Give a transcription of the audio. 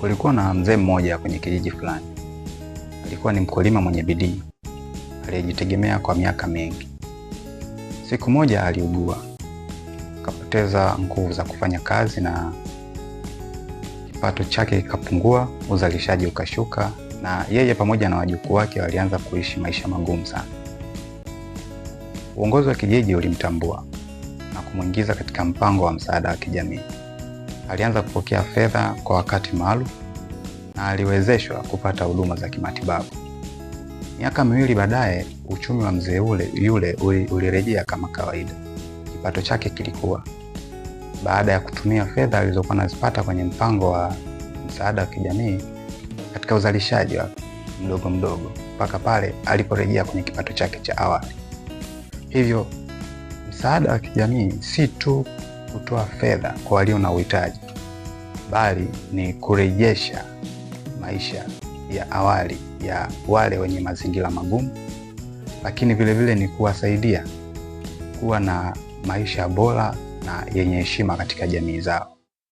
Kulikuwa na mzee mmoja kwenye kijiji fulani. Alikuwa ni mkulima mwenye bidii aliyejitegemea kwa miaka mingi. Siku moja aliugua, akapoteza nguvu za kufanya kazi na kipato chake kikapungua, uzalishaji ukashuka, na yeye pamoja na wajukuu wake walianza kuishi maisha magumu sana. Uongozi wa kijiji ulimtambua na kumuingiza katika mpango wa msaada wa kijamii. Alianza kupokea fedha kwa wakati maalum na aliwezeshwa kupata huduma za kimatibabu. Miaka miwili baadaye, uchumi wa mzee yule ulirejea kama kawaida. Kipato chake kilikua baada ya kutumia fedha alizokuwa anazipata kwenye mpango wa msaada wa kijamii katika uzalishaji wa mdogo mdogo mpaka pale aliporejea kwenye kipato chake cha awali. Hivyo msaada wa kijamii si tu kutoa fedha kwa walio na uhitaji, bali ni kurejesha maisha ya awali ya wale wenye mazingira magumu, lakini vile ni kuwasaidia kuwa na maisha bora na yenye heshima katika jamii zao.